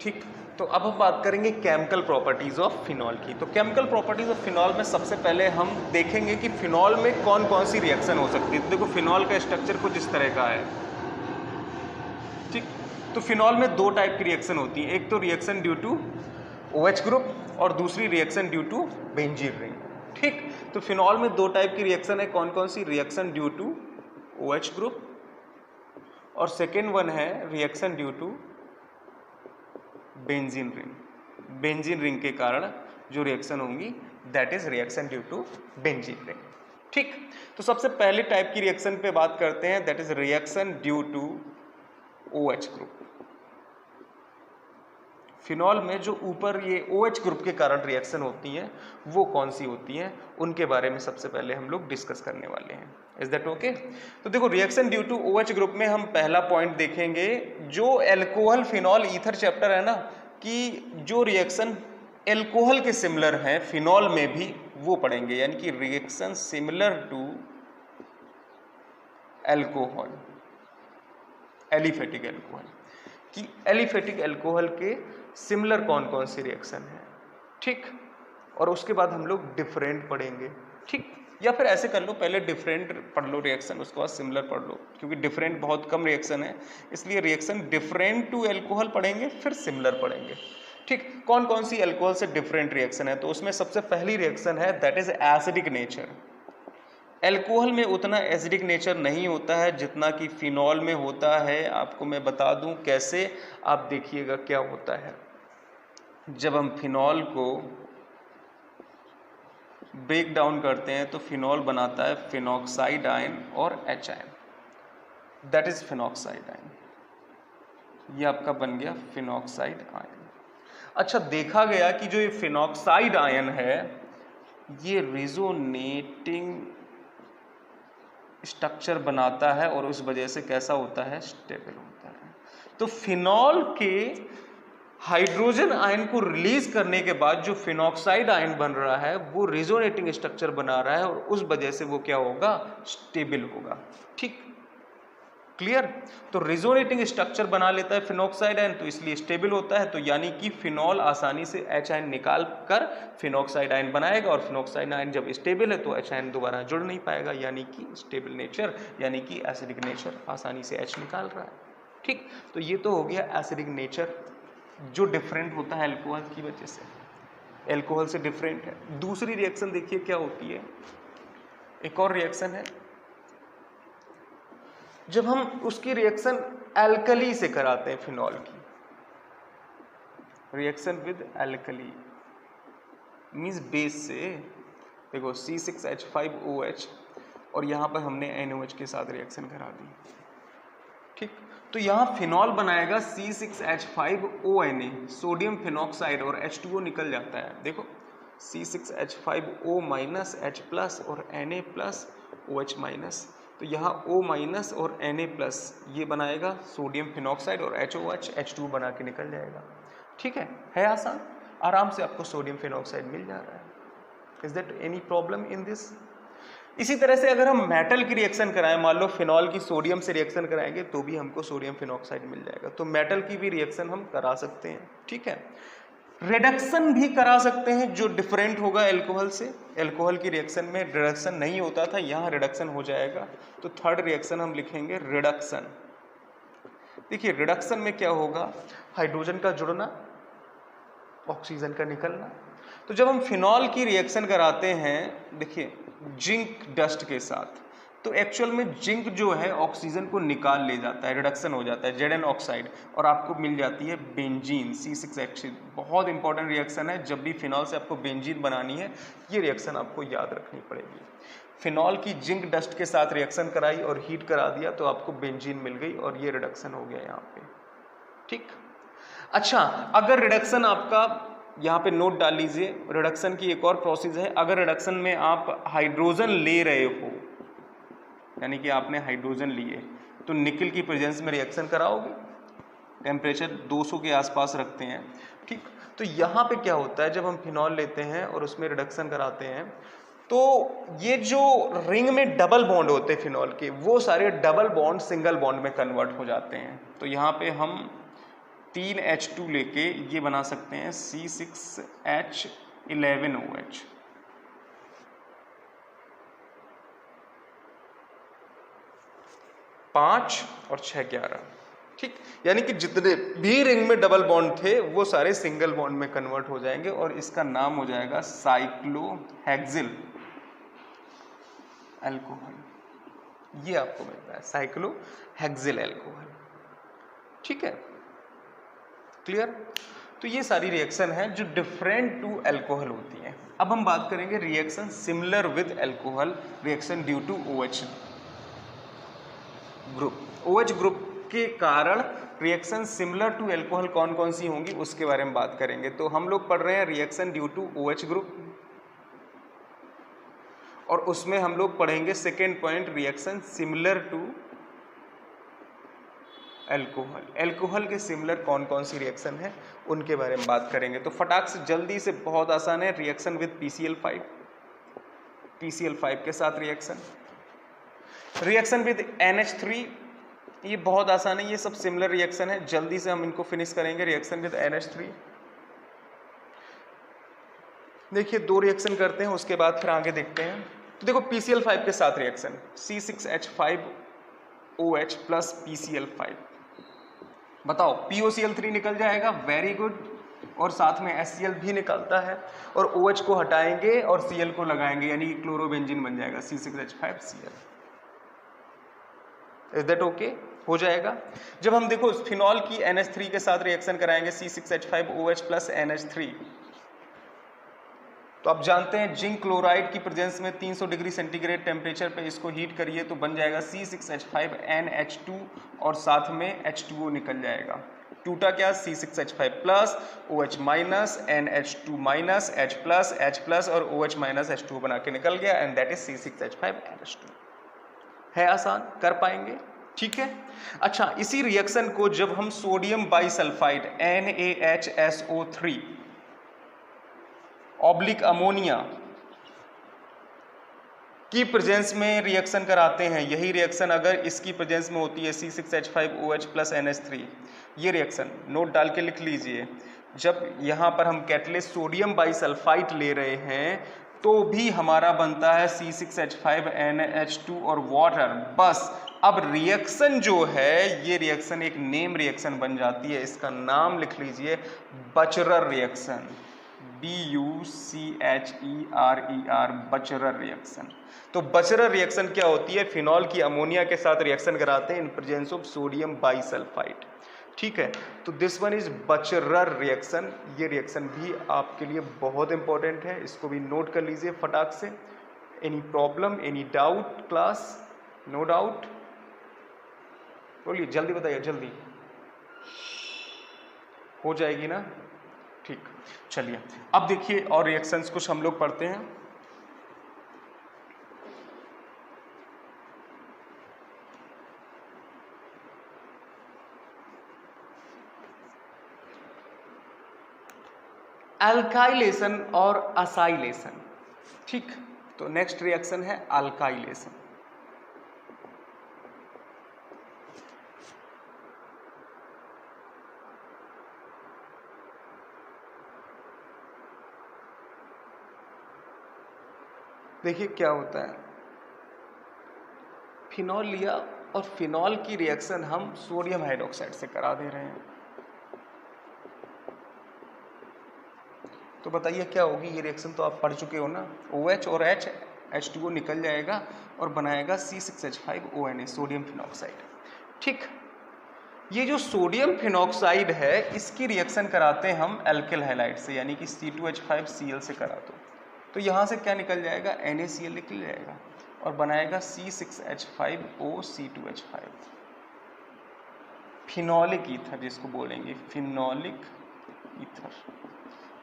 ठीक, तो अब हम बात करेंगे केमिकल प्रॉपर्टीज ऑफ फिनॉल की। तो केमिकल प्रॉपर्टीज ऑफ फिनॉल में सबसे पहले हम देखेंगे कि फिनॉल में कौन कौन सी रिएक्शन हो सकती है। तो देखो फिनॉल का स्ट्रक्चर कुछ इस तरह का है। ठीक, तो फिनॉल में दो टाइप की रिएक्शन होती है, एक तो reaction due to OH group और दूसरी reaction due to benzene ring. ठीक, तो फिनॉल में दो टाइप की रिएक्शन है, कौन कौन सी? Reaction due to OH group और सेकेंड वन है reaction due to benzene ring. Benzene ring के कारण जो रिएक्शन होंगी that is reaction due to benzene ring. ठीक, तो सबसे पहले टाइप की रिएक्शन पे बात करते हैं, that is reaction due to OH group. Phenol में जो ऊपर ये OH ग्रुप के कारण रिएक्शन होती हैं वो कौन सी होती हैं, उनके बारे में सबसे पहले हम लोग डिस्कस करने वाले हैं। Is that okay? तो देखो reaction due to OH group में हम पहला पॉइंट देखेंगे, जो अल्कोहल फिनॉल ईथर चैप्टर है ना, कि जो रिएक्शन अल्कोहल के सिमिलर हैं फिनॉल में भी वो पढ़ेंगे, यानी कि reaction similar to alcohol, aliphatic alcohol, कि एलिफेटिक अल्कोहल के सिमिलर कौन कौन सी रिएक्शन है। ठीक, और उसके बाद हम लोग डिफरेंट पढ़ेंगे। ठीक, या फिर ऐसे कर लो, पहले डिफरेंट पढ़ लो रिएक्शन, उसके बाद सिमिलर पढ़ लो, क्योंकि डिफरेंट बहुत कम रिएक्शन है, इसलिए रिएक्शन डिफरेंट टू अल्कोहल पढ़ेंगे फिर सिमिलर पढ़ेंगे। ठीक, कौन कौन सी अल्कोहल से डिफरेंट रिएक्शन है, तो उसमें सबसे पहली रिएक्शन है that is acidic nature. Alcohol में उतना एसिडिक नेचर नहीं होता है जितना कि फिनॉल में होता है। आपको मैं बता दूं कैसे, आप देखिएगा क्या होता है। जब हम फिनॉल को ब्रेक डाउन करते हैं तो फिनॉल बनाता है फिनॉक्साइड आयन और H ion, that is phenoxide ion. ये आपका बन गया फिनॉक्साइड आयन। अच्छा, देखा गया कि जो ये फिनॉक्साइड आयन है ये रिजोनेटिंग स्ट्रक्चर बनाता है और उस वजह से कैसा होता है? स्टेबल होता है। तो फिनॉल के हाइड्रोजन आयन को रिलीज करने के बाद जो फिनॉक्साइड आयन बन रहा है वो रिजोनेटिंग स्ट्रक्चर बना रहा है और उस वजह से वो क्या होगा? स्टेबल होगा। ठीक, क्लियर? तो रिजोनेटिंग स्ट्रक्चर बना लेता है फिनॉक्साइड आयन, तो इसलिए स्टेबल होता है। तो यानी कि फिनॉल आसानी से H आयन निकाल कर फिनॉक्साइड आयन बनाएगा और फिनॉक्साइड आयन जब स्टेबल है तो H आयन दोबारा जुड़ नहीं पाएगा, यानी कि स्टेबल नेचर, यानी कि एसिडिक नेचर, आसानी से H निकाल रहा है। ठीक, तो ये तो हो गया एसिडिक नेचर जो डिफरेंट होता है अल्कोहल की वजह से, अल्कोहल से डिफरेंट है। दूसरी रिएक्शन देखिए क्या होती है, एक और रिएक्शन है जब हम उसकी रिएक्शन एल्कली से कराते हैं फिनॉल की, reaction with alkali means base से। देखो C6H5OH और यहां पर हमने NOH के साथ रिएक्शन करा दी। ठीक, तो यहां फिनॉल बनाएगा C6H5ONa, सोडियम फिनॉक्साइड, और H2O निकल जाता है। देखो C6H5O माइनस H प्लस और Na प्लस OH माइनस, तो यहाँ O माइनस और Na प्लस ये बनाएगा सोडियम फिनॉक्साइड और HOH, H2 बना के निकल जाएगा। ठीक है आसान, आराम से आपको सोडियम फिनॉक्साइड मिल जा रहा है। Is that any problem in this? इसी तरह से अगर हम मेटल की रिएक्शन कराएं, मान लो फिनॉल की सोडियम से रिएक्शन कराएंगे तो भी हमको सोडियम फिनॉक्साइड मिल जाएगा। तो मेटल की भी रिएक्शन हम करा सकते हैं। ठीक है, रिडक्शन भी करा सकते हैं जो डिफरेंट होगा अल्कोहल से। अल्कोहल की रिएक्शन में रिडक्शन नहीं होता था, यहाँ रिडक्शन हो जाएगा। तो थर्ड रिएक्शन हम लिखेंगे रिडक्शन। देखिए रिडक्शन में क्या होगा? हाइड्रोजन का जुड़ना, ऑक्सीजन का निकलना। तो जब हम फिनॉल की रिएक्शन कराते हैं, देखिए जिंक डस्ट के साथ, तो एक्चुअल में जिंक जो है ऑक्सीजन को निकाल ले जाता है, रिडक्शन हो जाता है Zn ऑक्साइड, और आपको मिल जाती है बेंजीन C6H। बहुत इंपॉर्टेंट रिएक्शन है, जब भी फिनॉल से आपको बेंजीन बनानी है ये रिएक्शन आपको याद रखनी पड़ेगी। फिनॉल की जिंक डस्ट के साथ रिएक्शन कराई और हीट करा दिया तो आपको बेंजीन मिल गई और ये रिडक्शन हो गया यहाँ पे। ठीक, अच्छा अगर रिडक्शन आपका, यहाँ पे नोट डाल लीजिए, रिडक्शन की एक और प्रोसेस है। अगर रिडक्शन में आप हाइड्रोजन ले रहे हो, यानी कि आपने हाइड्रोजन लिए, तो निकल की प्रेजेंस में रिएक्शन कराओगे, टेम्परेचर 200 के आसपास रखते हैं। ठीक, तो यहाँ पे क्या होता है, जब हम फिनॉल लेते हैं और उसमें रिडक्शन कराते हैं तो ये जो रिंग में डबल बॉन्ड होते हैं फिनॉल के, वो सारे डबल बॉन्ड सिंगल बॉन्ड में कन्वर्ट हो जाते हैं। तो यहाँ पे हम 3H2 लेके ये बना सकते हैं C6H11OH। पाँच और 6 11, ठीक। यानी कि जितने भी रिंग में डबल बॉन्ड थे वो सारे सिंगल बॉन्ड में कन्वर्ट हो जाएंगे और इसका नाम हो जाएगा साइक्लोहेक्सिल अल्कोहल। ये आपको मिलता है साइक्लोहेक्सिल अल्कोहल, ठीक है, क्लियर। तो ये सारी रिएक्शन है जो डिफरेंट टू अल्कोहल होती हैं। अब हम बात करेंगे reaction similar with alcohol, reaction due to OH group. OH group के कारण रिएक्शन सिमिलर टू अल्कोहल कौन कौन सी होंगी उसके बारे में बात करेंगे। तो हम लोग पढ़ रहे हैं reaction due to OH group, और उसमें हम लोग पढ़ेंगे second point reaction similar to alcohol. Alcohol के सिमिलर कौन कौन सी रिएक्शन है उनके बारे में बात करेंगे। तो फटाक से जल्दी से, बहुत आसान है, रिएक्शन विद PCl5, PCl5 के साथ रिएक्शन विद NH3, ये बहुत आसान है, ये सब सिमिलर रिएक्शन है, जल्दी से हम इनको फिनिश करेंगे। रिएक्शन विद NH3, देखिए 2 रिएक्शन करते हैं उसके बाद फिर आगे देखते हैं। तो देखो PCl5 के साथ रिएक्शन C6H5OH प्लस PCl5, बताओ POCl3 निकल जाएगा, वेरी गुड, और साथ में HCl भी निकलता है, और OH को हटाएंगे और Cl को लगाएंगे, यानी कि क्लोरोबेंजीन बन जाएगा C6H5Cl। Is that okay? हो जाएगा। जब हम देखो फिनॉल की NH3 के साथ रिएक्शन कराएंगे C6H5OH प्लस NH3, तो आप जानते हैं जिंक क्लोराइड की प्रेजेंस में 300 डिग्री सेंटीग्रेड टेम्परेचर पे इसको हीट करिए तो बन जाएगा C6H5NH2 और साथ में H2O निकल जाएगा। टूटा क्या? C6H5 plus OH minus NH2 minus H plus और OH माइनस H2O बना के निकल गया, एंड दैट इज C6H5NH2। है आसान, कर पाएंगे, ठीक है। अच्छा, इसी रिएक्शन को जब हम sodium bisulphide NaHSO3 oblique ammonia की प्रेजेंस में रिएक्शन कराते हैं, यही रिएक्शन अगर इसकी प्रेजेंस में होती है C6H5OH प्लस NH3, ये रिएक्शन नोट डाल के लिख लीजिए। जब यहाँ पर हम कैटलिस्ट सोडियम बाइसल्फाइड ले रहे हैं तो भी हमारा बनता है C6H5NH2 और वाटर, बस अब रिएक्शन जो है ये रिएक्शन एक नेम रिएक्शन बन जाती है, इसका नाम लिख लीजिए बचरर रिएक्शन, BUCHERER, बचरर रिएक्शन। तो बचरर रिएक्शन क्या होती है? फिनॉल की अमोनिया के साथ रिएक्शन कराते हैं in presence of sodium bisulphide, ठीक है। तो दिस वन इज बचरर रिएक्शन। ये रिएक्शन भी आपके लिए बहुत इंपॉर्टेंट है, इसको भी नोट कर लीजिए फटाक से। Any problem, any doubt class? No doubt, बोलिए जल्दी बताइए, जल्दी हो जाएगी ना, ठीक। चलिए अब देखिए और रिएक्शंस कुछ हम लोग पढ़ते हैं। अल्काइलेशन और असाइलेशन, ठीक। तो नेक्स्ट रिएक्शन है अल्काइलेशन। देखिए क्या होता है, फिनॉल लिया और फिनॉल की रिएक्शन हम सोडियम हाइड्रोक्साइड से करा दे रहे हैं, तो बताइए क्या होगी ये रिएक्शन? तो आप पढ़ चुके हो ना, OH और H2O निकल जाएगा और बनाएगा C6H5ONA, सोडियम फिनॉक्साइड, ठीक। ये जो सोडियम फिनॉक्साइड है इसकी रिएक्शन कराते हैं हम एल्किल हाइलाइड से, यानी कि C2H5Cl से करा दो, तो यहाँ से क्या निकल जाएगा? NaCl निकल जाएगा और बनाएगा C6H5OC2H5, फिनॉलिक ईथर जिसको बोलेंगे, फिनॉलिक ईथर,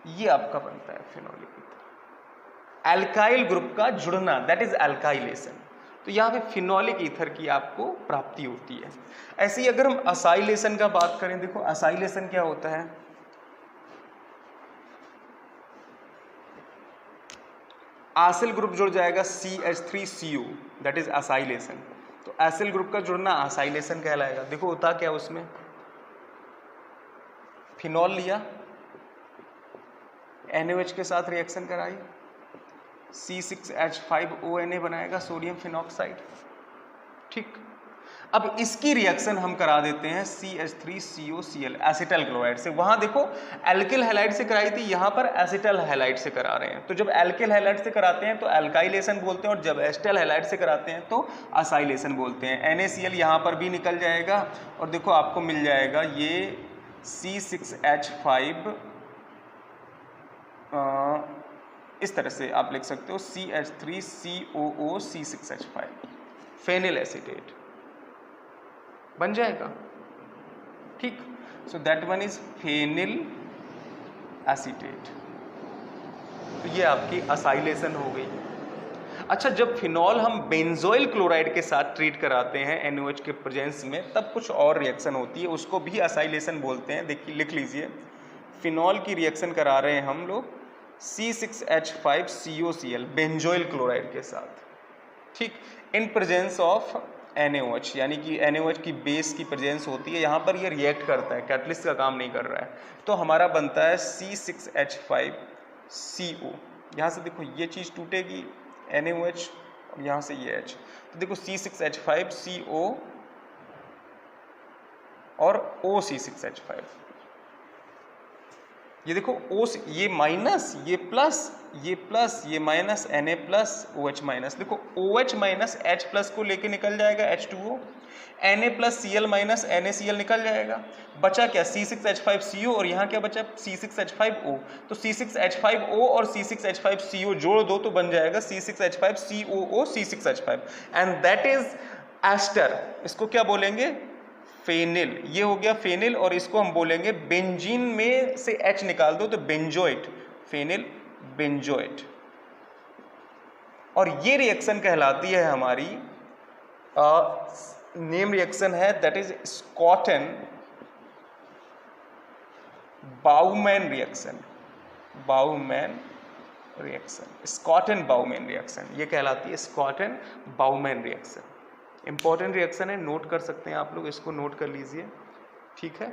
ये आपका बनता है फिनॉलिक ईथर। अल्काइल ग्रुप का जुड़ना, दैट इज अल्काइलेशन। तो यहाँ पे फिनॉलिक ईथर की आपको प्राप्ति होती है। ऐसे ही अगर हम असाइलेशन का बात करें, देखो असाइलेशन क्या होता है? एसिल ग्रुप जुड़ जाएगा CH3CO, दैट इज असाइलेशन। तो एसिल ग्रुप का जुड़ना असाइलेशन कहलाएगा। देखो होता क्या उसमें, फिनॉल लिया, NaOH के साथ रिएक्शन कराई, C6H5ONa बनाएगा सोडियम फिनॉक्साइड। ठीक, अब इसकी रिएक्शन हम करा देते हैं CH3COCl एसिटल क्लोराइड से। वहां देखो एल्किल हैलाइड से कराई थी, यहां पर एसिटल हैलाइड से करा रहे हैं। तो जब एल्किल हैलाइड से कराते हैं तो एल्काइलेशन बोलते हैं, और जब एसिटल हैलाइड से कराते हैं तो असाइलेशन बोलते हैं। NaCl यहां पर भी निकल जाएगा और देखो आपको मिल जाएगा ये C6H5, इस तरह से आप लिख सकते हो CH3COO C6H5 फेनिल एसीटेट बन जाएगा। ठीक, so that one is phenyl acetate. तो ये आपकी असाइलेशन हो गई। अच्छा, जब फिनॉल हम बेंजोइल क्लोराइड के साथ ट्रीट कराते हैं NaOH के प्रेजेंस में, तब कुछ और रिएक्शन होती है, उसको भी असाइलेशन बोलते हैं। देखिए लिख लीजिए, फिनॉल की रिएक्शन करा रहे हैं हम लोग C6H5COCl बेंजोइल क्लोराइड के साथ। ठीक, इन प्रेजेंस ऑफ NaOH, यानी कि NaOH की बेस की प्रेजेंस होती है, यहाँ पर ये रिएक्ट करता है, कैटलिस्ट का काम नहीं कर रहा है, तो हमारा बनता है C6H5CO। यहाँ से देखो ये चीज़ टूटेगी NaOH और यहाँ से ये H, तो देखो C6H5CO और OC6H5। ये देखो O, ये माइनस, ये प्लस, ये minus, Na plus OH minus. देखो OH माइनस H प्लस को लेके निकल जाएगा H2O, Na plus Cl minus NaCl निकल जाएगा। बचा क्या? C6H5CO, और यहाँ क्या बचा? C6H5O। तो C6H5O और C6H5CO जोड़ दो तो बन जाएगा C6H5COO C6H5, and that is ester. इसको क्या बोलेंगे? फेनिल। ये हो गया फेनिल, और इसको हम बोलेंगे बेंजीन में से H निकाल दो तो बेंजोइट, फेनिल बेंजोइट। और ये रिएक्शन कहलाती है हमारी, नेम रिएक्शन है, that is Schotten Baumann reaction. Baumann reaction, Schotten Baumann reaction, ये कहलाती है Schotten Baumann reaction. Important reaction है, नोट कर सकते हैं आप लोग, इसको नोट कर लीजिए। ठीक है,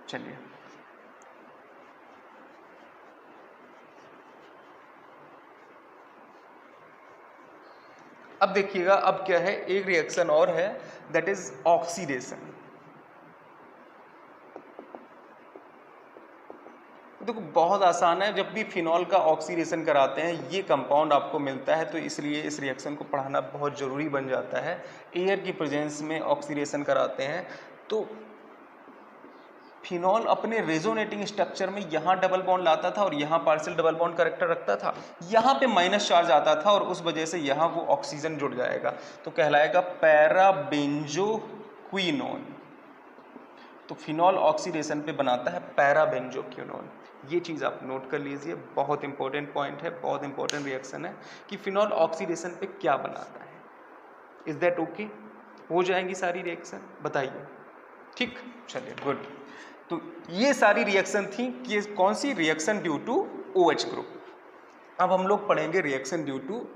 चलिए अब देखिएगा, अब क्या है, एक रिएक्शन और है, दैट इज ऑक्सीडेशन। देखो बहुत आसान है, जब भी फिनॉल का ऑक्सीडेशन कराते हैं ये कंपाउंड आपको मिलता है, तो इसलिए इस रिएक्शन को पढ़ाना बहुत ज़रूरी बन जाता है। एयर की प्रेजेंस में ऑक्सीडेशन कराते हैं तो फिनॉल अपने रेजोनेटिंग स्ट्रक्चर में यहाँ डबल बॉन्ड लाता था और यहाँ पार्शियल डबल बॉन्ड करेक्टर रखता था, यहाँ पे माइनस चार्ज आता था और उस वजह से यहाँ वो ऑक्सीजन जुड़ जाएगा, तो कहलाएगा पैराबेंजोक्विनोन। तो फिनॉल ऑक्सीडेशन पे बनाता है पैराबेंजोक्विनोन। ये चीज़ आप नोट कर लीजिए, बहुत इंपॉर्टेंट पॉइंट है, बहुत इंपॉर्टेंट रिएक्शन है कि फिनॉल ऑक्सीडेशन पे क्या बनाता है। Is that okay? हो जाएंगी सारी रिएक्शन, बताइए। ठीक, चलिए गुड। तो ये सारी रिएक्शन थी कि कौन सी? Reaction due to OH group. अब हम लोग पढ़ेंगे रिएक्शन ड्यू टू